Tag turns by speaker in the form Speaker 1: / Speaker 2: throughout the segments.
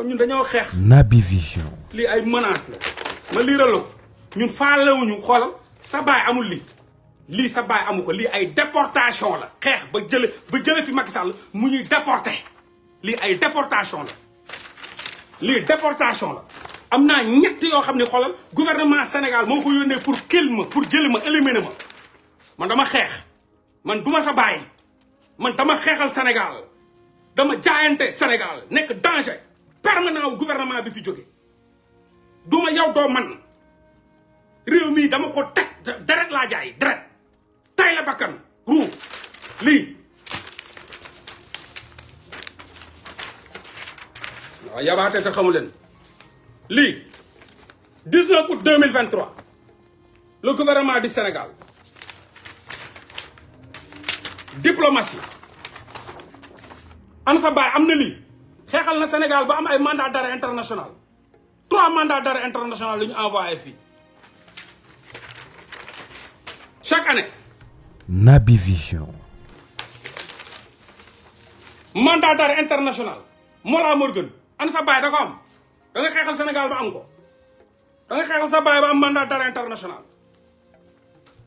Speaker 1: ñun dañoo xeex.
Speaker 2: Naby Vision.
Speaker 1: lii ay menace la ma liiral la ko ñun faalewuñu xoolal sa baay amul lii sa baay amu ko lii ay déportation la xeex ba jële fi Macky Sall mu ñuy déporté lii ay déportation la lii déportation la am naa ñett yoo xam ne xoolal gouvernement Sénégal moo ko yónnee pour kill ma pour jëli ma éliminer ma man dama xeex man duma sa baay man dama xeexal Sénégal dama jaayante Sénégal nekk danger permanent wu gouvernement bi fi jóge duma yow doo man réew mii dama ko teg deret laa jaay deret tay la bakkan ruu lii waaw yabaate sa xamu leen lii 19 août 2023 le gouvernement du Sénégal diplomatie an sa baay am na lii xeexal na Sénégal ba am ay mandat d'arrêt international 3 mandats d'arrêt international la ñu envoyé fii chaque année.
Speaker 2: Naby Vision.
Speaker 1: mandat d'arrêt international Mollah Morgun an sa baay da ko am da nga xeexal Sénégal ba am ko da nga xeexal sa baay ba am mandat d'arrêt international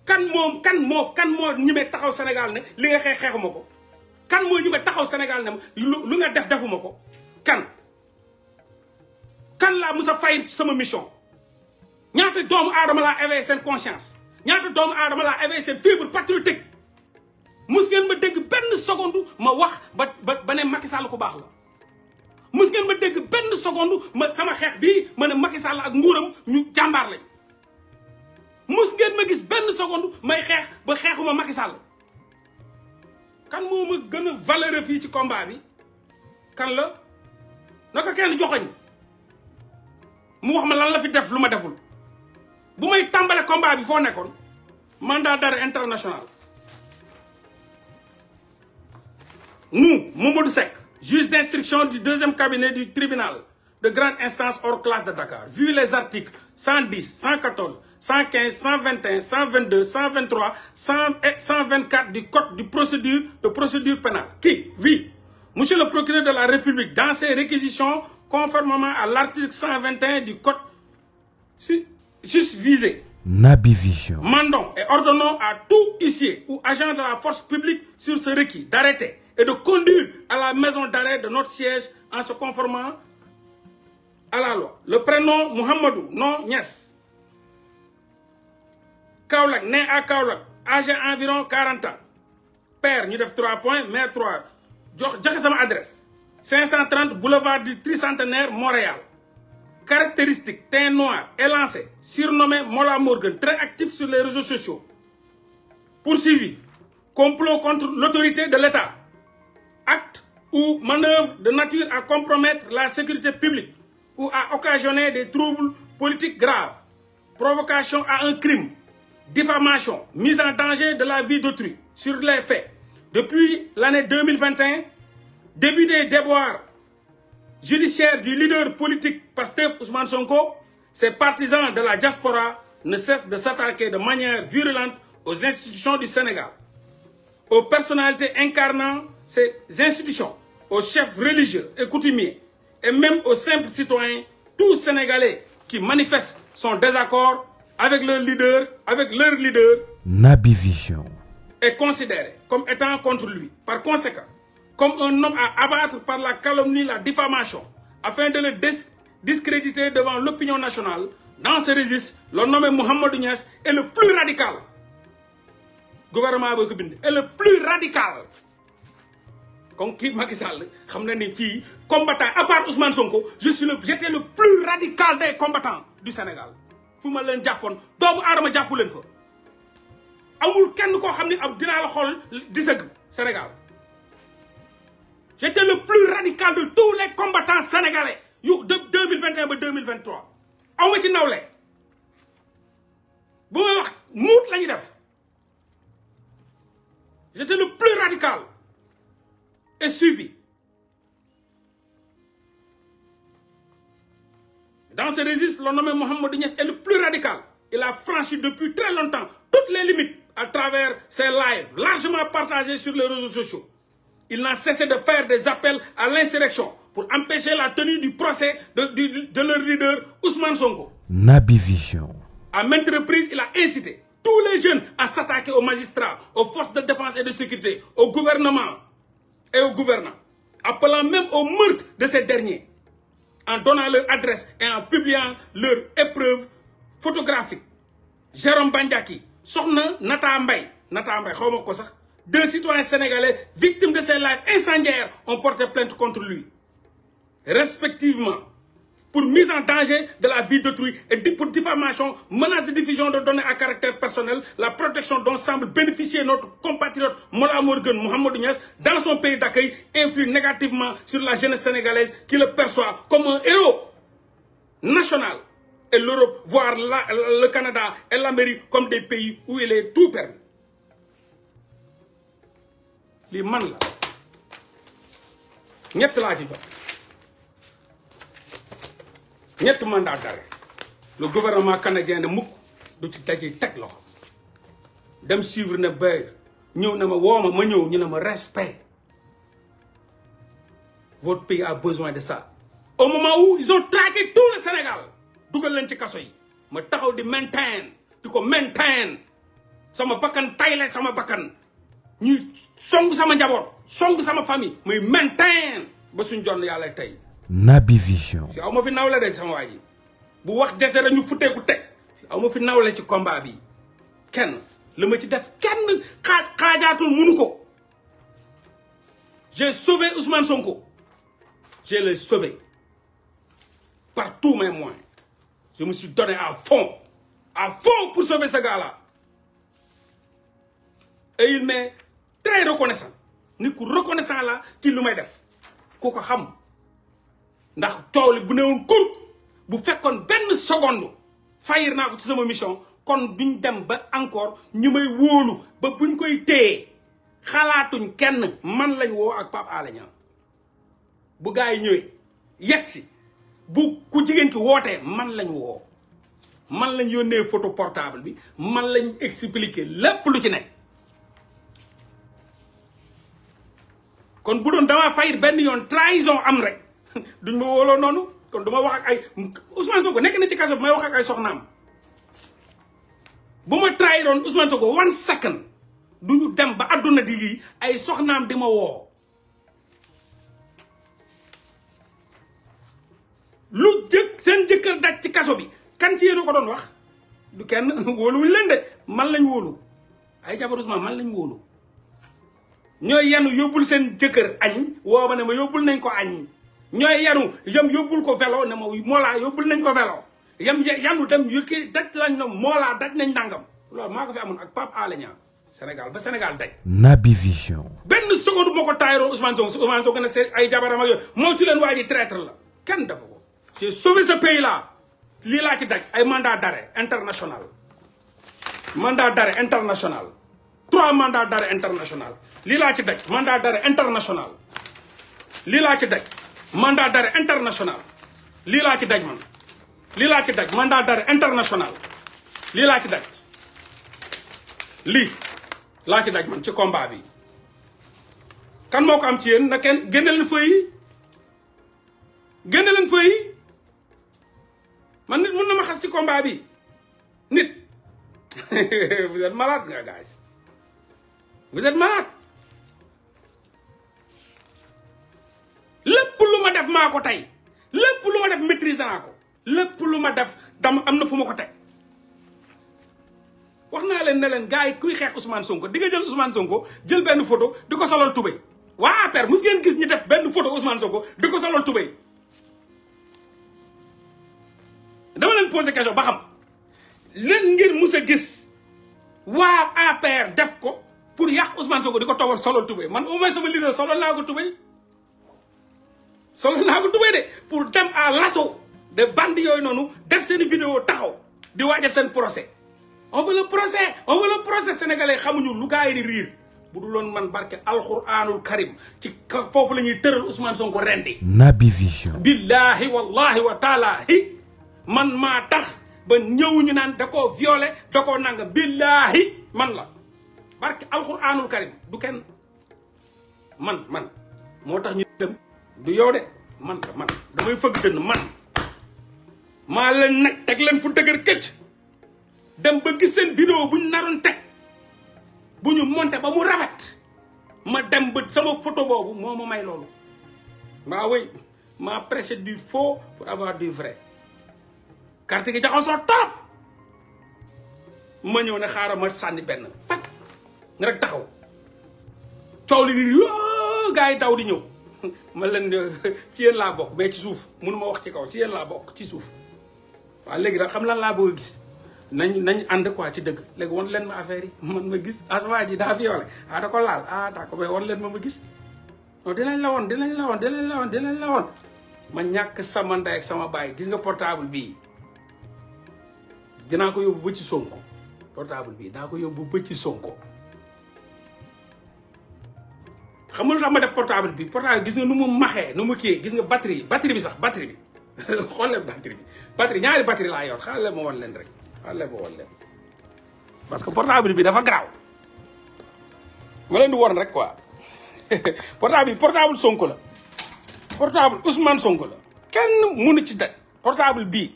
Speaker 1: kan moo ñime taxaw Sénégal ne li nga xeexuma ko kan moo ñime taxaw Sénégal ne lu nga defuma ko kan laa musa fay sama mission ñaata doomu aadama laa éveillé seen conscience ñaata doomu aadama laa éveillé seen fibre patriotique mus ngeen ma dégg benn seconde ma wax ba ne Macky Sall ku baax la mus ngeen ma dégg benn seconde ma sama xeex bii ma ne Macky Sall ak nguuram ñu jàmbaar lañ mus ngeen ma gis benn seconde may xeex ba xeexuma Macky Sall kan moo ma gën a valeureux fii ci combat bi kan la na ko kenn joxoñ mu wax ma lan la fi def lu ma deful bu may tàmbale combat bi foo nekkoon mandat d'arrêt international nous Mamadou Seck juge d'instruction du 2e cabinet du tribunal de grande instance hors classe de Dakar vu les articles 110 114 115 121 122 123 100 et 124 du code de procédure pénale qui oui monsieur le procureur de la République dans ses réquisitions conformément à l'article 121 du code susvisé.
Speaker 2: Naby Vision.
Speaker 1: Mandons et ordonnons à tout huissier ou agent de la force publique sur ce requis d'arrêter et de conduire à la maison d'arrêt de notre siège en se conformant à la loi. Le prénom Mouhamadou, nom Niass. Kaolack, né à Kaolack, âgé environ 40 ans. Père, nous devons 3 points, mère 3. J'ai sama adresse. 530 boulevard du Tricentenaire, Montréal. Caractéristiques, teint noir, élancé, surnommé Mollah Morgun, très actif sur les réseaux sociaux. Poursuivi, complot contre l'autorité de l'État. Acte ou manœuvre de nature à compromettre la sécurité publique ou à occasionner des troubles politiques graves. Provocation à un crime, diffamation, mise en danger de la vie d'autrui. Sur les faits, depuis l'année 2021, début des déboires judiciaires du leader politique Pastef Ousmane Sonko, ses partisans de la diaspora ne cessent de s'attaquer de manière virulente aux institutions du Sénégal, aux personnalités incarnant ces institutions, aux chefs religieux et coutumiers, et même aux simples citoyens, tous Sénégalais qui manifestent son désaccord avec leur leader,
Speaker 2: Naby Vision.
Speaker 1: est considéré comme étant contre lui. Par conséquent, comme un homme à abattre par la calomnie, la diffamation, afin de le discréditer devant l'opinion nationale, dans ce registre, le nommé Mouhamadou Niass est le plus radical. Gouvernement est le plus radical. Comme qui Macky Sall, combattant, à part Ousmane Sonko, j'étais le plus radical des combattants du Sénégal. Fuma len Japon, doomu adama jappu len fa. Amul kenn ko xamni ab dina la xol di seug Sénégal. J'étais le plus radical de tous les combattants sénégalais de 2021 à 2023. Awma ci nawlé. Bu may wax mout lañu def. J'étais le plus radical et suivi. Dans ce registre, le nommé Mouhamadou Niass est le plus radical. Il a franchi depuis très longtemps toutes les limites à travers ses lives, largement partagés sur les réseaux sociaux. Il n'a cessé de faire des appels à l'insurrection pour empêcher la tenue du procès de leur leader Ousmane Sonko.
Speaker 2: Naby Vision.
Speaker 1: À maintes reprises, il a incité tous les jeunes à s'attaquer aux magistrats, aux forces de défense et de sécurité, au gouvernement et aux gouvernants, appelant même au meurtre de ces derniers, en donnant leur adresse et en publiant leurs épreuves photographiques. Jérôme Bandiaki, Sokhna Nata Mbaye, deux citoyens sénégalais victimes de ces lives incendiaires ont porté plainte contre lui, respectivement pour mise en danger de la vie d'autrui et pour diffamation, menace de diffusion de données à caractère personnel, la protection dont semble bénéficier notre compatriote Mollah Morgun Mohamedou Niasse dans son pays d'accueil influe négativement sur la jeunesse sénégalaise qui le perçoit comme un héros national et l'Europe, voire le Canada et l'Amérique comme des pays où il est tout permis. Les man là, ñett laa ci jot ñett mandat d'arrêt le gouvernement canadien ne mukk du ci daje teg loxo dem suivre ne bay ñëw na ma wooma ma ñëw ñu ne ma respect. Votre pays a besoin de ça. Au moment où ils ont traqué tout le Sénégal dugal leen ci kaso yi ma taxaw di maintain di ko maintain sama bakkan tayle sama bakkan ñuy song sama njaboot song sama famille muy maintain ba suñ jonn yàlla tey.
Speaker 2: Naby Vision.
Speaker 1: si aw ma fi nawle de sama waa ji bu wax dese rek ñu futteeku teg aw ma fi nawle ci combat bi kenn la ma ci def kenn xaajaatul munu ko. J'ai sauvé Ousmane Sonko. Je l'ai sauvé par tous mes moyens. Je me suis donné à fond pour sauver ce gars-là. Et il m'est très reconnaissant. Ni ku reconnaissant la ci lu may def ku ko xam ndax coow li bu newoon kur bu fekkoon benn seconde fayir naa ko ci sama mission kon duñ dem ba encore ñu may wóolu ba buñ koy téye xalaatuñ kenn man lañ woo ak Pape Alé Niang bu gaa yi ñëwee yegg si bu ku jigéen ki wootee man lañ woo man lañ yónnee photo portable bi man lañ expliquer lépp lu ci nekk. kon bu doon damaa fayir benn yoon trahison am rek duñ ma wóoloo noonu kon duma wax ak ay Ousmane Sonko nekk na ci kaso bi may wax ak ay soxnaam bu ma trahiroon Ousmane Sonko 1 second duñu dem ba àdduna di lii ay soxnaam di ma woo lu seen jëkkër daj ci kaso bi kan ci yéen ko doon wax du kenn wóoluwuñ leen de man lañ wóolu ay jabar Ousmane man lañ wóolu ñooy yanu yóbbul seen jëkkër añ woo ma ne ma yóbbul nañ ko añ ñooy yanu yam yóbbul ko vélo ne ma Mollah yóbbul nañ ko vélo yam yanu dem yëkki daj lañ na Mollah daj nañ ndàngam loolu maa ko fi amoon ak Pape Alé Niang Sénégal ba Sénégal daj.
Speaker 2: Naby Vision.
Speaker 1: benn seconde moo ko taayiroo Ousmane Sonko ne seen ay jabaram ak yooyu moo ci leen waa ji traître la kenn dafa ko. j'ai sauvé ce pays là lii laa ci daj ay mandat d'arrêt international 3 mandats d'arrêt international lii laa ci daj mandat d'arrêt international lii laa ci daj mandat d'arrêt international lii laa ci daj man lii laa ci daj mandat d'arrêt international lii laa ci daj lii laa ci daj man ci combat bi kan moo ko am ci yéen na kenn génne leen feuille yi man nit mun na ma xas ci combat bi nit vous êtes malade nga guys vous êtes malade lépp lu ma def maa ko tey lépp lu ma def maîtriser naa ko lépp lu ma def dama am na fu ma ko teg wax naa leen ne leen gars yi kuy xeex Ousmane Sonko di nga jël Ousmane Sonko jël benn photo di ko solal tubéy waa APR mus ngeen gis ñi def benn photo Ousmane Sonko di ko solal tubéy dama leen posé question ba xam leen ngeen mus a gis waa APR def ko pour yàq Ousmane Sonko di ko towal solal tubéy man au moins sama leader solal naa ko tubéy de pour dem à l'assaut de bande yooyu noonu def seen vidéo taxaw di waajal seen procès on veut le procès sénégalais xamuñu lu gars yi di riir bu dul woon man barke alxuraanul karim ci foofu la ñuy tëral Ousmane Sonko rendi
Speaker 2: Naby Vision.
Speaker 1: billahi wallahi wa taalaahi man maa tax ba ñëw ñu naan da koo violé da koo nanga billahi man la barke alxuraanul karim du kenn man moo tax ñu dem du yow de man damay fëgg dënn man maa leen nag teg leen fu dëgër këcc dem ba gis seen vidéo bu ñu naroon teg bu ñu monté ba mu rafet ma dem ba sama photo boobu moo ma may loolu maa wéy maa prêché du faux pour avoir du vrai carte gi jaxasoo torop ma ñëw ne xaaral ma sànni benn fat nga rek taxaw coow li di gars yi daw di ñëw ma leen ci yéen laa bokk mais ci suuf mënu ma wax ci kaw ci yéen laa bokk ci suuf waaw léegi nag xam lan laa bëgg a gis nañ ànd quoi ci dëgg léegi wan leen ma affaire yi man ma gis aswaa ji daa fi wala da ko laal d'accord mais wan leen ma gis non dinañ la woon ma ñàkk sama ndey ak sama baay gis nga portable bii dinaa ko yóbbu ba ci Sonko portable bii dinaa ko yóbbu ba ci Sonko xam nga lu tax ma def portable bi gis nga nu mu maxee nu mu kii gis nga batterie bi sax batterie bi xool leen batterie ñaari batterie laa yor xaaral ma wan leen rek parce que portable bi dafa garaaw ma leen di won rek quoi portable Sonko la portable Ousmane Sonko la kenn mënu ci daj portable bii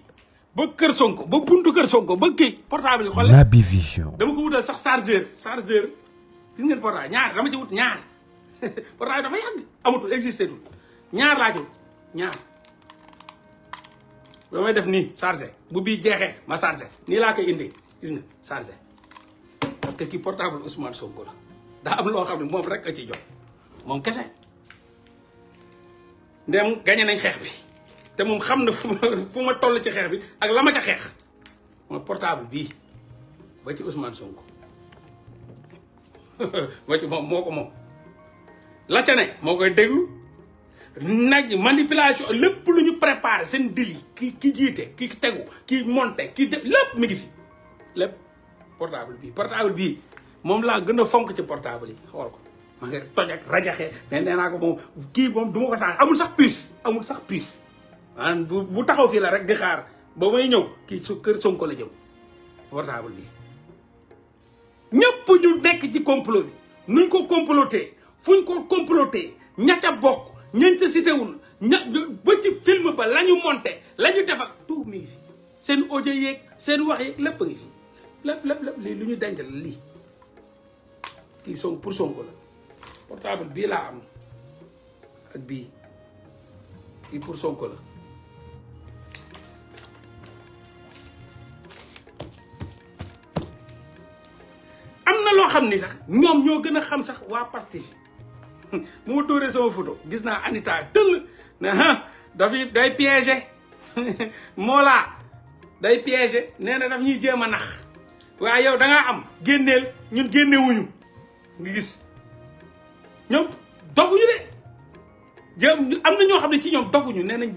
Speaker 1: ba kër Sonko ba buntu kër Sonko ba kii portable yi xool leen
Speaker 2: Naby Vision
Speaker 1: dama ko wutal sax chargeur gis ngeen portable ñaar dama ci wut ñaar portable dafa yàgg amatul existé dul ñaar laa ci wut ñaar damay def nii chargé bu bii jeexee ma chargé nii laa koy indee gis nga chargé parce que kii portable Ousmane Sonko la daa am loo xam ne moom rek a ci jot moom kese ndem gañe nañ xeex bi te moom xam na fu ma toll ci xeex bi ak la ma ca xeex mooy portable bii ba ci Ousmane Sonko ba ci moom moo ko moom la ca ne moo koy déglu naj manipulation lépp lu ñu préparé seen dil yi ki jiite ki tegu ki monté ki def lépp mi ngi fi lépp portable bii moom laa gën a fonk ci portable yi xool ko ma ngi toj ak rajaxe mais nee naa ko moom kii moom du ma ko sax amul sax puce maanaam bu taxaw fii la rek di xaar ba may ñëw kii su kër Sonko la jëm portable bi ñëpp ñu nekk ci complot bi nuñ ko comploté fuñ ko comploté ña ca bokk ñañ ca citéwul ba ci film ba la ñu monté la ñu def ak tout mi ngi fi seen audio yeeg seen wax yeeg lépp a ngi fi lépp lii lu ñu denc la lii kii pour Sonko la portable bii laa am ak bii pour Sonko la am na loo xam ni sax ñoom ñoo gën a xam sax waa Pastef mu ma dóoree sama photo gis naa Anita tëll ne day piégé Mollah day piégé nee na daf ñuy jéem a nax waaye yow dangaa am génneel ñun génnewuñu nga gis ñoom dofuñu de am na ñoo xam ne ci ñoom dofuñu nee nañ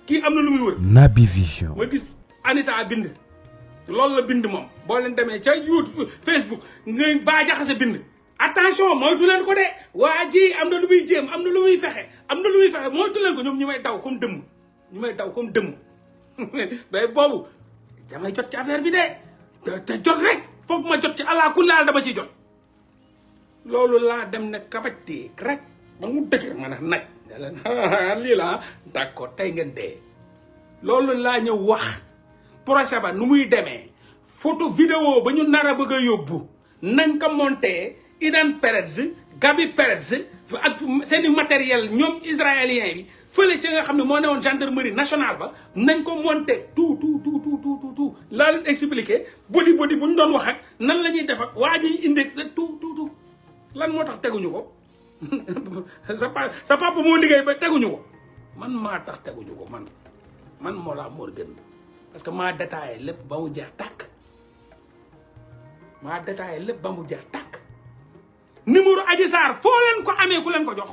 Speaker 1: kii am na lu muy wër
Speaker 2: Naby Vision
Speaker 1: ma gis Anita bind loolu la bind moom boo leen demee ca YouTube Facebook nga baa jaxase bind attention moytu leen ko de waa ji am na lu muy jéem am na lu muy fexe moytu leen ko ñoom ñu may daw comme dëmm mais boobu damay jot ci affaire bi de te jot rek foog ma jot ci àlla ku laal dama ciy jot loolu laa dem ne kabatee rek ba mu dëgg ma ne nag lii la d'accord tey ngeen dee loolu laa ñëw wax procès ba nu muy demee photo vidéo ba ñu nar a bëgg a yóbbu nañ ko monté Idan Perez Gabi Perez ak seeni matériel ñoom israélien bi fële ci nga xam ne moo newoon gendarmerie nationale ba nañ ko monté tout laa leen expliqué body bu ñu doon wax ak nan la ñuy def ak waa ji indi tout lan moo tax teguñu ko sa papa moo liggéey ba teguñu ko man maa tax teguñu ko man Mollah Morgun parce que maa détaillé lépp ba mu jeex tàkk numéro Adji Sarr foo leen ko amee ku leen ko jox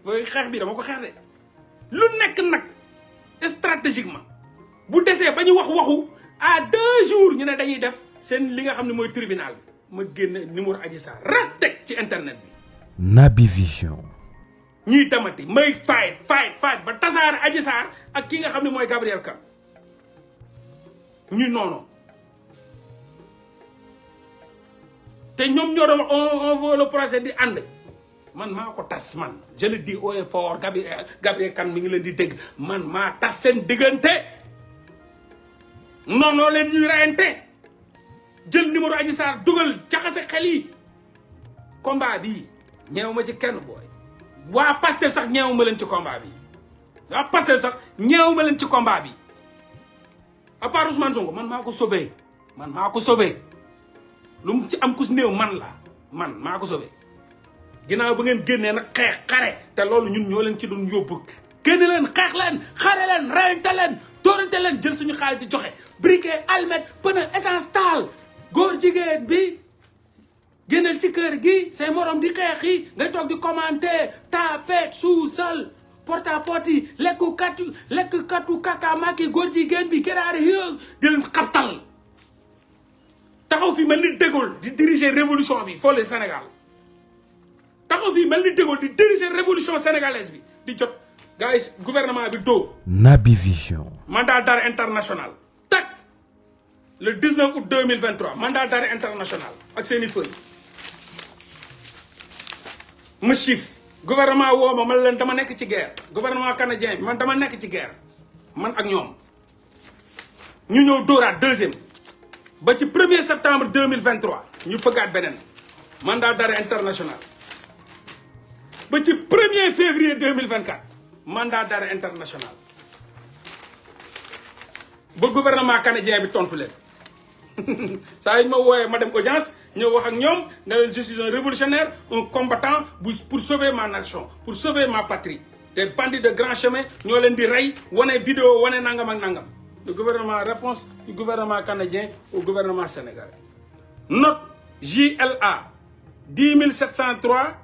Speaker 1: booy xeex bi dama ko xeex de lu nekk nag stratégiquement bu desee ba ñu waxu à 2 jours ñu ne dañuy def seen li nga xam ne mooy tribunal bi ma génne numéro Adji Sarr rek teg ci internet bi
Speaker 2: Naby Vision
Speaker 1: ñii tamati may fight ba tasaare Adji Sarr ak ki nga xam ne mooy Gabriel Kane ñu noonu te ñoom ñoo doon on veut le procès di ànd man maa ko tas man je le dis haut et fort Gabriel Kane mi ngi leen di dégg man maa tas seen diggante noonoo leen ñuy reyante jël numéro Adji Sarr dugal jaxase xel yi combat bii ñeew ma ci kenn booy waa Pastef sax ñeewu ma leen ci combat bi waa Pastef sax ñeewu ma leen ci combat bi à part Ousmane Sonko man maa ko sauvé lu mu ci am kus néew man maa ko sauvé ginnaaw ba ngeen génnee nag xeex xare te loolu ñun ñoo leen ci doon yóbbu génne leen xeex leen xare leen reyante leen tóorante leen jël suñu xaalis di joxe briquet almet pneu essence taal góor jigéen bi génneel ci kër gi say morom di xeex yi ngay toog di commenter tapet suusal porte à porte yi lekk katu kaka maki góor jigéen bi keraari di leen xabtal taxaw fi mel ni De Gaulle di diriger révolution bi foo le Sénégal taxaw fii mel ni De Gaulle di diriger révolution sénégalaise bi di jot gars yi gouvernement bi doo
Speaker 2: Naby Vision.
Speaker 1: mandat d'arrêt international tak le 19 août 2023 mandat d'arrêt international ak seeni feuille ma chiffre gouvernement woo ma man leen dama nekk ci guerre gouvernement canadien bi man dama nekk ci guerre man ak ñoom ñu ñëw dóoraat deuxième ba ci 1er septembre 2023 ñu fëggaat beneen mandat d'arrêt international ba ci 1er février 2024 mandat d'arrêt international ba gouvernement canadien bi tontu leen saa yi ma wooyee ma dem audience ñëw wax ak ñoom ne leen je suis un révolutionnaire un combattant pour sauver ma nation pour sauver ma patrie des bandits de grand chemin ñoo leen di rey wane vidéo wane nangam ak nangam le gouvernement réponse du gouvernement canadien au gouvernement sénégalais note JLA 10703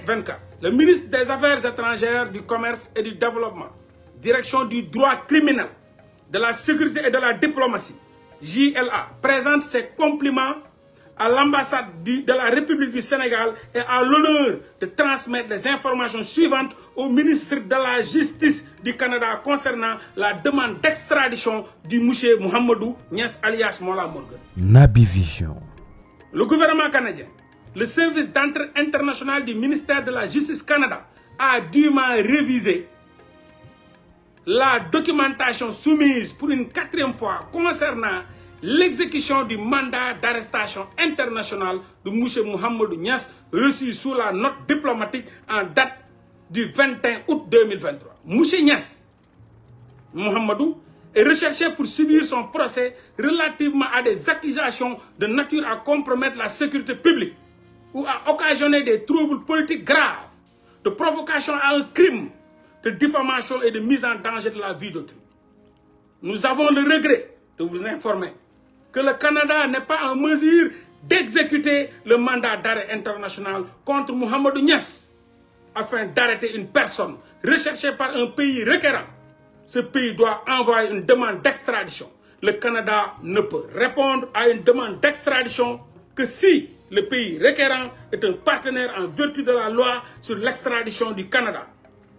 Speaker 1: 24 le ministre des Affaires étrangères, du Commerce et du Développement, direction du droit criminel, de la sécurité et de la diplomatie, JLA, présente ses compliments à l'ambassade de la République du Sénégal et à l'honneur de transmettre les informations suivantes au ministre de la Justice du Canada concernant la demande d'extradition du monsieur Mouhamadou Niass alias Mollah Morgun.
Speaker 2: Naby Vision.
Speaker 1: Le gouvernement canadien, le service d'entrée international du ministère de la Justice Canada a dûment révisé la documentation soumise pour une 4e fois concernant l'exécution du mandat d'arrestation international de M. Mouhamadou Niass reçu sous la note diplomatique en date du 21 août 2023. M. Niass Mouhamadou est recherché pour subir son procès relativement à des accusations de nature à compromettre la sécurité publique ou à occasionner des troubles politiques graves, de provocation à un crime, de diffamation et de mise en danger de la vie d'autrui. Nous avons le regret de vous informer que le Canada n'est pas en mesure d'exécuter le mandat d'arrêt international contre Mouhamadou Niass afin d'arrêter une personne recherchée par un pays requérant. Ce pays doit envoyer une demande d'extradition. Le Canada ne peut répondre à une demande d'extradition que si le pays requérant est un partenaire en vertu de la loi sur l'extradition du Canada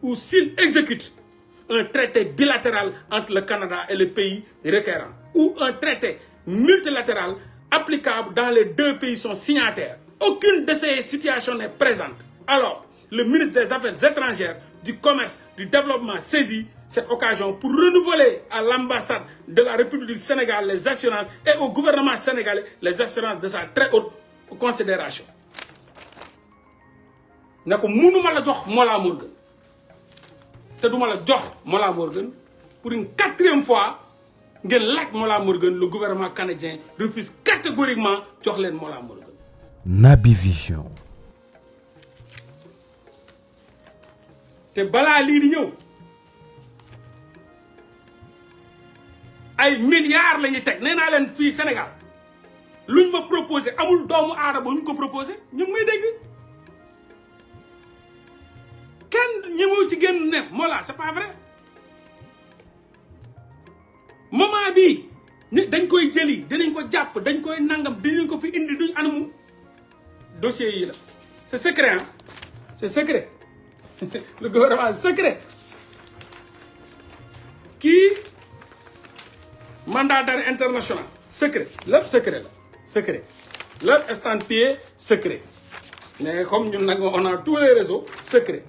Speaker 1: ou s'il exécute un traité bilatéral entre le Canada et le pays requérant ou un traité multilatéral applicable dans les deux pays sont signataires. Aucune de ces situations n'est présente. Alors, le ministre des Affaires étrangères, du Commerce, du Développement saisit cette occasion pour renouveler à l'ambassade de la République du Sénégal les assurances et au gouvernement sénégalais les assurances de sa très haute considération. Ne ko mënuma la jox Mollah Morgun te duma la jox Mollah Morgun pour une 4e fois ngeen laaj Mollah Morgun le gouvernement canadien refuse catégoriquement jox leen Mollah Morgun.
Speaker 2: Naby Vision.
Speaker 1: te balaa lii di ñëw ay milliards la ñuy teg nee naa leen fii Sénégal luñ ma proposé amul doomu aadama ñu ko proposé ñu ngi may dégg kenn ñëwoo ci génn ne Mollah c'est pas vrai moment bii dañ koy jëli dinañ ko jàpp dañ koy nangam dinañ ko fi indi duñ anamu dossier yi la c'est secret hein c'est secret le gouvernement secret kii mandat d'arrêt international secret lépp secret la secret lépp estampillé secret mais comme ñun nag on a tous les réseaux secret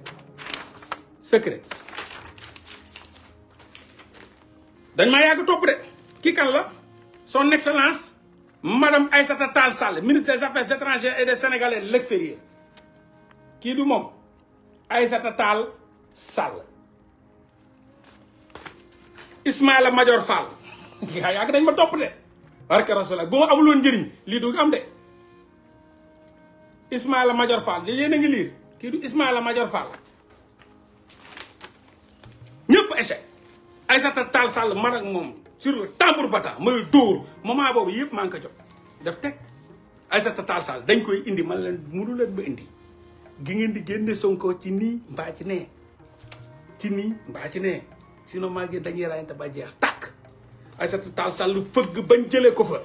Speaker 1: dañ maa yàgg topp de kii kan la son excellence madame Aïssata Tall Sall ministre des affaires étrangères et des Sénégalais de l'extérieur kii du moom Aïssata Tall Sall Ismaïla Madior Fall yaa yàgg dañ ma topp de barke Rasulullah bu ma amuloon njëriñ lii du am de Ismaïla Madior Fall yéen a ngi liir kii du Ismaïla Madior Fall ñëpp échec Aïssata Tall Sall man ak moom sur le tambour bata may dóor moment boobu yëpp maa ngi ko jot def teg Aïssata Tall Sall dañ koy indi man leen mënu leen ba indi gi ngeen di génne Sonko ci nii mbaa ci nee ci nii mbaa ci nee sinon maa ngi dañuy rayante ba jeex tàkk Aïssata Tall Sall fëgg bañ jëlee ko fa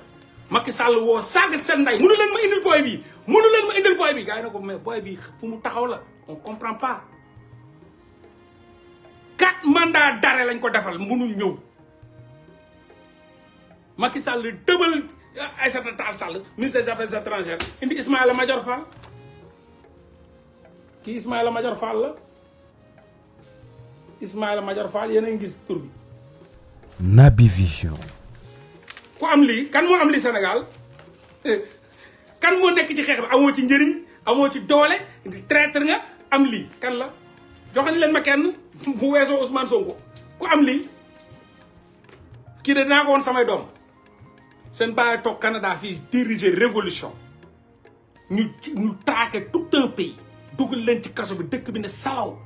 Speaker 1: Macky Sall woo saaga seen nday mënu leen ma indil booy bi mënu leen ma indil booy bi gars yi ne ko mais booy bi fu mu taxaw la on comprend pas 4 mandats d'arrêt lañ ko defal mënul ñëw Macky Sall dëbal Aïssata Tall Sall ministre des affaires étrangères indi Ismaïla Madior Fall kii Ismaïla Madior Fall la Ismaïla Madior Fall yéen a ngi gis tur bi
Speaker 2: Naby Vision.
Speaker 1: ku am lii kan moo am lii Sénégal kan moo nekk ci xeex bi amoo ci njëriñ amoo ci doole traître nga am lii kan la joxañ leen ma kenn bu weesoo Ousmane Sonko ku am lii kii de dinaa ko woon samay doom seen bàyyi toog Canada fii diriger révolution ñu traqué tout un pays dugal leen ci kaso bi dëkk bi ne salaw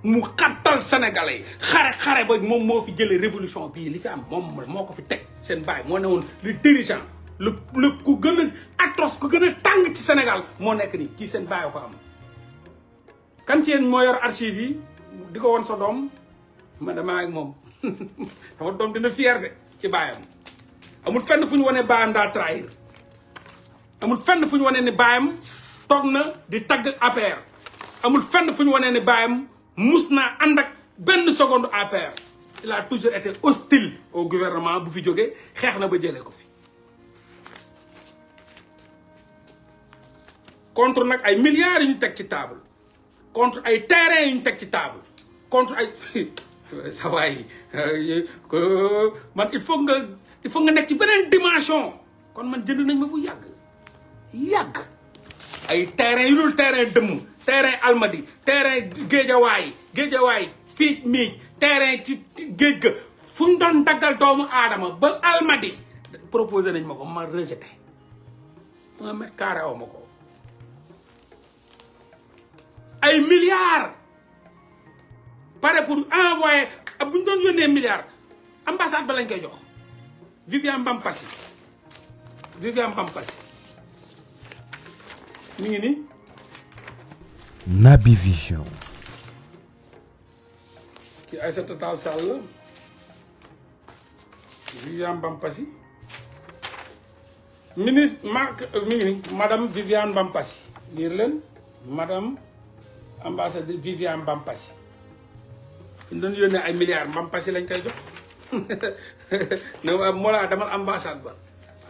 Speaker 1: mu xattal sénégalais yi xare ba moom moo fi jëlee révolution bii li fi am moom moo ko fi teg seen bàyyi moo ne woon le dirigeant le ku gën a atroce ku gën a tàng ci Sénégal moo nekk nii kii seen bàyyi ko am kan ci yéen moo yor archive yi di ko woon sa doom man damaa ak moom sama doom dina fierté ci baayam amul fenn fu ñu wanee baayam daa trahir amul fenn fu ñu wanee ni baayam toog na di tagg APR amul fenn fu ñu wanee ni baayam mus naa ànd ak benn seconde APR il a toujours été hostile au gouvernement bu fi jógee xeex na ba jëlee ko fi contre nag ay milliards yu ñu teg ci table contre ay terrains yu ñu teg ci table contre ay sa waay man il faut nga nekk ci beneen dimension kon man jënd nañ ma bu yàgg ay terrain yu dul terrain dëmm terrain Almadi terrain géejawaay fii miij terrain ci géej ga fu ñu doon daggal doomu aadama ba Almadi proposé nañ ma ko ma rejeté 1 mètre carré aw ma ko ay milliards pare pour envoyer bu ñu doon yónnee milliards ambassade ba lañ koy jox Viviane Bampassi mi ngi nii
Speaker 2: Naby Vision.
Speaker 1: ki Aïssata Tall Sall Viviane Bampassi ministre mi ngi nii madame Viviane Bampassi liir leen madame ambassadeur Viviane Bampassi ñu doon yónnee ay milliards Bampassi lañ koy jox ne moo laa demal ambassade ba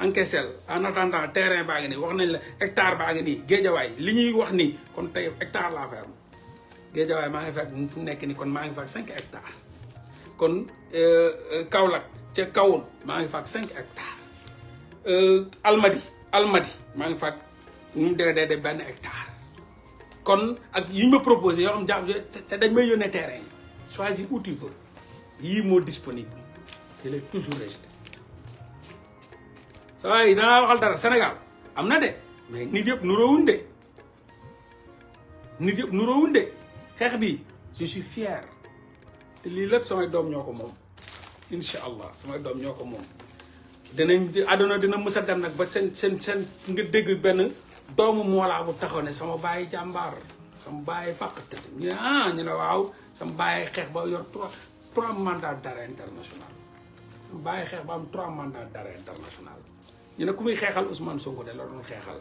Speaker 1: encaissel en attendant terrain baa ngi nii wax nañ la hectare baa ngi nii géejawaay li ñuy wax nii kon tey hectare laa fa am géejawaay maa ngi fekk fu nekk nii kon maa ngi fekk 5 hectares kon Kaolack ca kawoon maa ngi fekk 5 hectares Almadi maa ngi fekk mu dee benn hectare kon ak yi ñu ma proposé yoo xam jàpp te dañ may yónnee terrain yi choisir où tu veux yii moo disponible te il est toujours rejeté sa waay danaa waxal dara Sénégal am na de mais nit yëpp nuroowuñ de xeex bi je suis fier te lii lépp samay doom ñoo ko moom incha allah samay doom ñoo ko moom dinañ àdduna dina mës a dem nag ba seen nga dégg benn doomu moolaa bu taxaw ne sama bàyyi jàmbaar sama bàyyi fàqat ñu ne ñu ne waaw sama bàyyi xeex ba yor 3 mandats d'arrêt international sama bàyyi xeex ba am 3 mandats d'arrêt international ñu ne ku muy xeexal Ousmane Sonko de la doon xeexal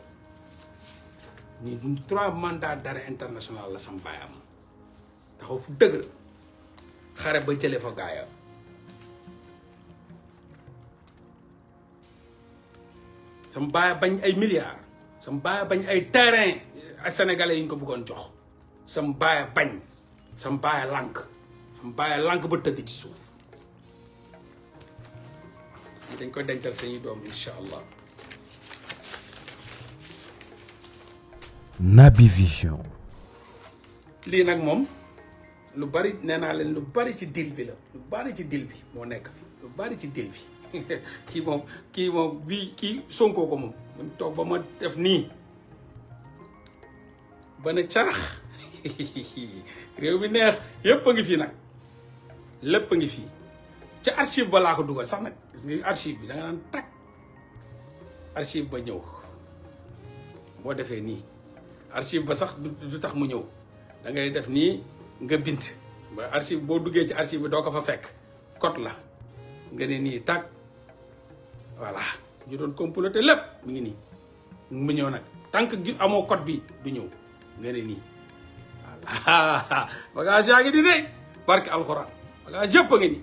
Speaker 1: ñu 3 mandats d'arrêt international la sama bàyyi am taxaw fu dëgër xare ba jëlee fa gaaya sama bàyyi bañ ay milliards sama bàyyi bañ ay terrain ay sénégalais yi ñu ko bëggoon jox sam baay bañ sam baay lànk ba tëdd ci suuf dañ koy dencal sañuy doom incha allah.
Speaker 2: Naby Vision.
Speaker 1: lii nag moom lu bari nee naa leen lu bari ci dil bi la lu bari ci dil bi moo nekk fi lu bari ci dil bi kii moom bii kii Sonko ko moom mun toog ba ma def nii ba ne carax réew mi neex yépp a ngi fii nag lépp a ngi fii ca archive ba laa ko dugal sax nag gis nga archive bi da nga naan tag archive ba ñëw boo defee nii archive ba sax du tax mu ñëw da ngay def nii nga bind ba archive boo duggee ci archive bi doo ko fa fekk code la nga ne nii tag voilà ñu doon comploter lépp mi ngi nii mu ñëw nag tant que gi amoo code bi du ñëw nga ne nii voilà bagage yaa ngi di de barke alxuraan bagage yëpp a ngi nii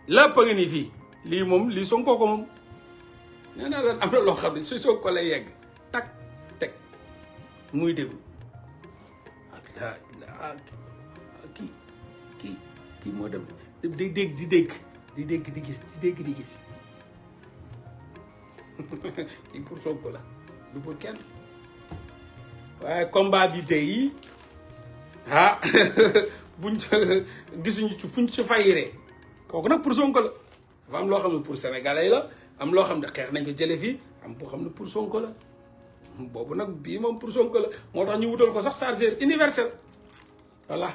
Speaker 1: lépp a ngi nii fii lii moom lii Sonko ko moom nee naa leen am na loo xam ne su Sonko lay yegg tak teg muy déglu kii moo dem di dégg di gis kii pour Sonko la du pour kenn waaye combat bi tey ah buñ gisuñu ci fuñ ci fayiree kooku nag pour Sonko la dafa am loo xam ne pour sénégalais la am loo xam ne xeex nañ ko jële fii am boo xam ne pour Sonko la boobu nag bii moom pour Sonko la moo tax ñu wutal ko sax chargeur universel voilà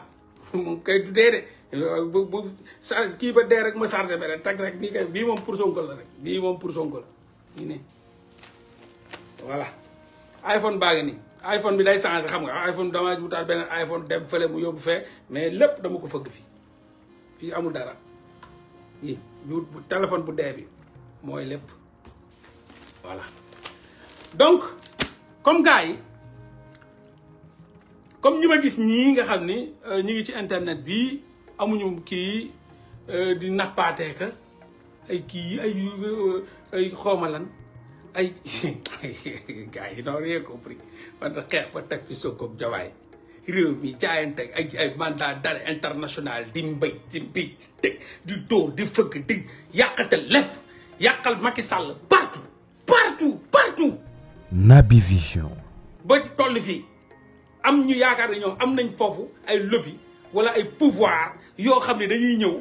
Speaker 1: moom kay du dee de bu kii ba dee rek ma chargé ba rek tag rek bii kay bii moom pour Sonko la rek bii moom pour Sonko la ñu ne voilà iPhone baa ngi nii iPhone bi day changé xam nga iPhone dama wutaat beneen iPhone dem fële mu yóbbu fee mais lépp dama ko fëgg fii amul dara yi bu téléphone bu dee bi mooy lépp voilà donc comme gars yi comme ñi ma gis ñii nga xam ni ñi ngi ci internet bi amuñu kii di nappaatee ka ay kii ay xoomalan ay gars yi n'ont rien compris wante xeex ba teg fi Sonko Diomaye réew mi jaayante ay mandat d'arrêt international di mbéy di mbi di dóor di fëgg di yàqatal lépp yàqal Macky Sall partout
Speaker 2: Naby Vision.
Speaker 1: ba ci toll fii am ñu yaakaar ne ñoom am nañ foofu ay lobby wala ay pouvoir yoo xam ne dañuy ñëw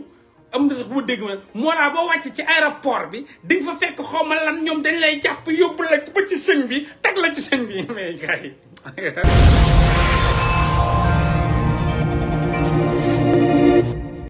Speaker 1: am na sax bu ma dégg ma moo laa boo wàcc ci aéroport bi di nga fa fekk xawma lan ñoom dañ lay jàpp yóbbu la ba ci sëñ bi teg la ci sëñ bi mais gars yi